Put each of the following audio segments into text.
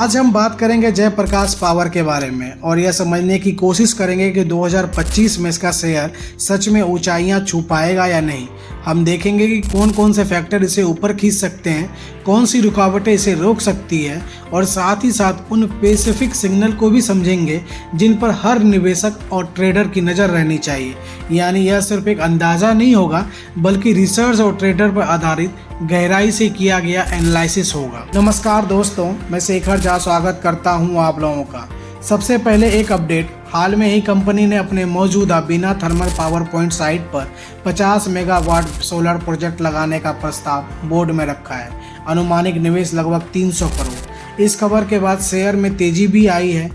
आज हम बात करेंगे जयप्रकाश पावर के बारे में और यह समझने की कोशिश करेंगे कि 2025 में इसका शेयर सच में ऊंचाइयां छू पाएगा या नहीं। हम देखेंगे कि कौन कौन से फैक्टर इसे ऊपर खींच सकते हैं, कौन सी रुकावटें इसे रोक सकती है और साथ ही साथ उन स्पेसिफिक सिग्नल को भी समझेंगे जिन पर हर निवेशक और ट्रेडर की नज़र रहनी चाहिए। यानी यह सिर्फ एक अंदाज़ा नहीं होगा बल्कि रिसर्च और ट्रेडर पर आधारित गहराई से किया गया एनालिसिस होगा। नमस्कार दोस्तों, मैं शेखर झा स्वागत करता हूं आप लोगों का। सबसे पहले एक अपडेट, हाल में ही कंपनी ने अपने मौजूदा बिना थर्मल पावर पॉइंट साइट पर 50 मेगावाट सोलर प्रोजेक्ट लगाने का प्रस्ताव बोर्ड में रखा है। अनुमानिक निवेश लगभग 300 करोड़। इस खबर के बाद शेयर में तेजी भी आई है।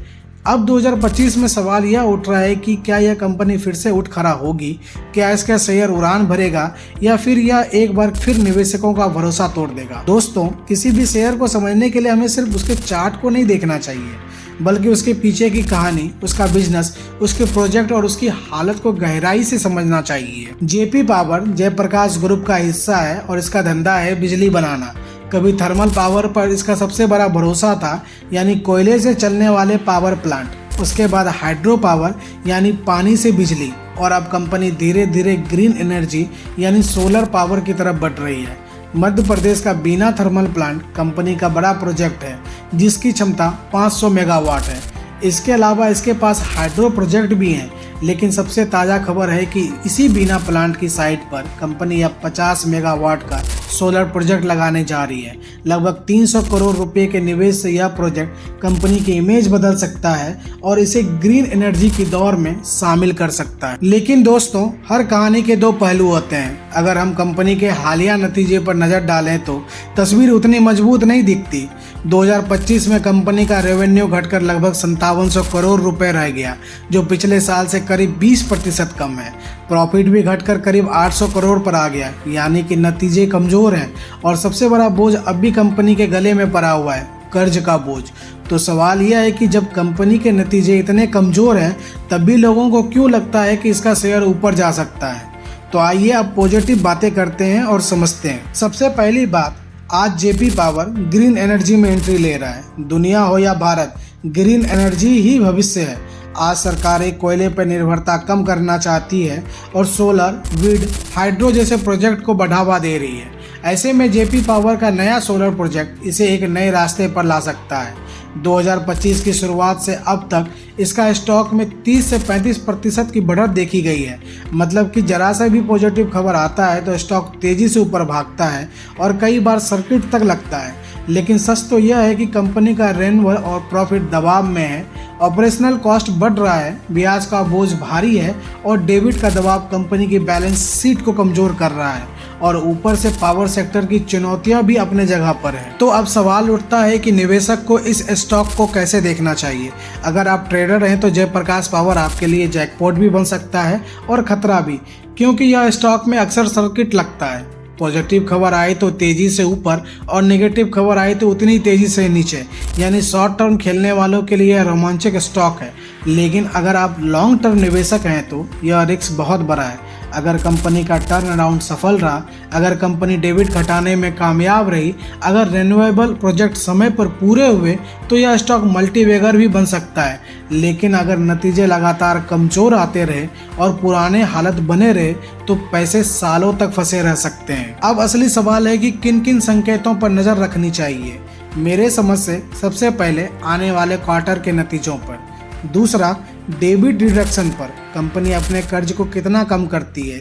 अब 2025 में सवाल यह उठ रहा है कि क्या यह कंपनी फिर से उठ खड़ा होगी, क्या इसका शेयर उड़ान भरेगा या फिर यह एक बार फिर निवेशकों का भरोसा तोड़ देगा। दोस्तों, किसी भी शेयर को समझने के लिए हमें सिर्फ उसके चार्ट को नहीं देखना चाहिए बल्कि उसके पीछे की कहानी, उसका बिजनेस, उसके प्रोजेक्ट और उसकी हालत को गहराई से समझना चाहिए। जेपी पावर जयप्रकाश ग्रुप का हिस्सा है और इसका धंधा है बिजली बनाना। कभी थर्मल पावर पर इसका सबसे बड़ा भरोसा था, यानी कोयले से चलने वाले पावर प्लांट, उसके बाद हाइड्रो पावर यानी पानी से बिजली, और अब कंपनी धीरे धीरे ग्रीन एनर्जी यानी सोलर पावर की तरफ बढ़ रही है। मध्य प्रदेश का बीना थर्मल प्लांट कंपनी का बड़ा प्रोजेक्ट है जिसकी क्षमता 500 मेगावाट है। इसके अलावा इसके पास हाइड्रो प्रोजेक्ट भी हैं, लेकिन सबसे ताज़ा खबर है कि इसी बीना प्लांट की साइट पर कंपनी अब 50 मेगावाट का सोलर प्रोजेक्ट लगाने जा रही है। लगभग 300 करोड़ रुपए के निवेश से यह प्रोजेक्ट कंपनी की इमेज बदल सकता है और इसे ग्रीन एनर्जी की दौर में शामिल कर सकता है। लेकिन दोस्तों, हर कहानी के दो पहलू होते हैं। अगर हम कंपनी के हालिया नतीजे पर नज़र डालें तो तस्वीर उतनी मजबूत नहीं दिखती। 2025 में कंपनी का रेवेन्यू घटकर लगभग 5700 करोड़ रुपए रह गया, जो पिछले साल से करीब 20% कम है। प्रॉफिट भी घटकर करीब 800 करोड़ पर आ गया, यानी कि नतीजे कमज़ोर हैं। और सबसे बड़ा बोझ अब भी कंपनी के गले में पड़ा हुआ है, कर्ज का बोझ। तो सवाल यह है कि जब कंपनी के नतीजे इतने कमज़ोर हैं तब भी लोगों को क्यों लगता है कि इसका शेयर ऊपर जा सकता है। तो आइए अब पॉजिटिव बातें करते हैं और समझते हैं। सबसे पहली बात, आज जेपी पावर ग्रीन एनर्जी में एंट्री ले रहा है। दुनिया हो या भारत, ग्रीन एनर्जी ही भविष्य है। आज सरकारें कोयले पर निर्भरता कम करना चाहती है और सोलर, विंड, हाइड्रो जैसे प्रोजेक्ट को बढ़ावा दे रही है। ऐसे में जेपी पावर का नया सोलर प्रोजेक्ट इसे एक नए रास्ते पर ला सकता है। 2025 की शुरुआत से अब तक इसका स्टॉक में 30 से 35% की बढ़त देखी गई है। मतलब कि जरा सा भी पॉजिटिव खबर आता है तो स्टॉक तेज़ी से ऊपर भागता है और कई बार सर्किट तक लगता है। लेकिन सच तो यह है कि कंपनी का रेन्यूअल और प्रॉफिट दबाव में है। ऑपरेशनल कॉस्ट बढ़ रहा है, ब्याज का बोझ भारी है और डेबिट का दबाव कंपनी की बैलेंस शीट को कमज़ोर कर रहा है। और ऊपर से पावर सेक्टर की चुनौतियां भी अपने जगह पर हैं। तो अब सवाल उठता है कि निवेशक को इस स्टॉक को कैसे देखना चाहिए। अगर आप ट्रेडर हैं तो जयप्रकाश पावर आपके लिए जैकपॉट भी बन सकता है और खतरा भी, क्योंकि यह स्टॉक में अक्सर सर्किट लगता है। पॉजिटिव खबर आए तो तेज़ी से ऊपर और नेगेटिव खबर आए तो उतनी तेज़ी से नीचे। यानी शॉर्ट टर्म खेलने वालों के लिए यह रोमांचक स्टॉक है, लेकिन अगर आप लॉन्ग टर्म निवेशक हैं तो यह रिस्क बहुत बड़ा है। अगर कंपनी का टर्न अराउंड सफल रहा, अगर कंपनी डेबिट घटाने में कामयाब रही, अगर रिन्यूएबल प्रोजेक्ट समय पर पूरे हुए तो यह स्टॉक मल्टीबैगर भी बन सकता है। लेकिन अगर नतीजे लगातार कमज़ोर आते रहे और पुराने हालत बने रहे तो पैसे सालों तक फंसे रह सकते हैं। अब असली सवाल है कि किन किन संकेतों पर नज़र रखनी चाहिए। मेरे समझ से सबसे पहले आने वाले क्वार्टर के नतीजों पर, दूसरा डेबिट रिडक्शन पर, कंपनी अपने कर्ज को कितना कम करती है,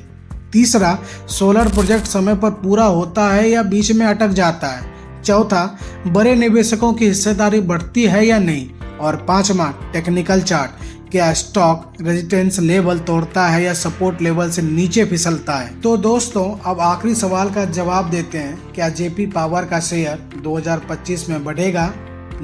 तीसरा सोलर प्रोजेक्ट समय पर पूरा होता है या बीच में अटक जाता है, चौथा बड़े निवेशकों की हिस्सेदारी बढ़ती है या नहीं, और पांचवा टेक्निकल चार्ट, क्या स्टॉक रेजिस्टेंस लेवल तोड़ता है या सपोर्ट लेवल से नीचे फिसलता है। तो दोस्तों, अब आखिरी सवाल का जवाब देते हैं, क्या जेपी पावर का शेयर 2025 में बढ़ेगा?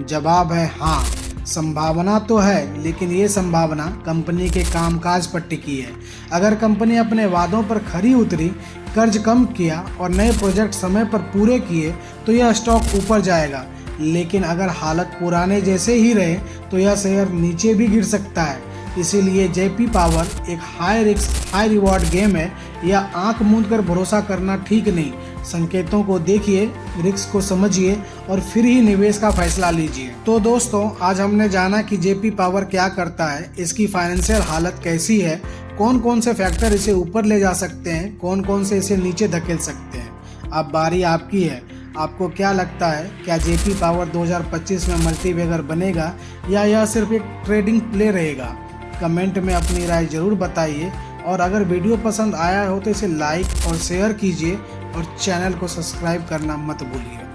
जवाब है हाँ। संभावना तो है, लेकिन ये संभावना कंपनी के कामकाज पर टिकी है। अगर कंपनी अपने वादों पर खरी उतरी, कर्ज कम किया और नए प्रोजेक्ट समय पर पूरे किए तो यह स्टॉक ऊपर जाएगा। लेकिन अगर हालत पुराने जैसे ही रहे तो यह शेयर नीचे भी गिर सकता है। इसीलिए जेपी पावर एक high risk high reward game है। यह आंख मूंद कर भरोसा करना ठीक नहीं। संकेतों को देखिए, रिस्क को समझिए और फिर ही निवेश का फैसला लीजिए। तो दोस्तों, आज हमने जाना कि जेपी पावर क्या करता है, इसकी फाइनेंशियल हालत कैसी है, कौन कौन से फैक्टर इसे ऊपर ले जा सकते हैं, कौन कौन से इसे नीचे धकेल सकते हैं। अब बारी आपकी है। आपको क्या लगता है, क्या जेपी पावर 2025 में मल्टीबैगर बनेगा या यह सिर्फ एक ट्रेडिंग प्ले रहेगा? कमेंट में अपनी राय जरूर बताइए और अगर वीडियो पसंद आया हो तो इसे लाइक और शेयर कीजिए और चैनल को सब्सक्राइब करना मत भूलिए।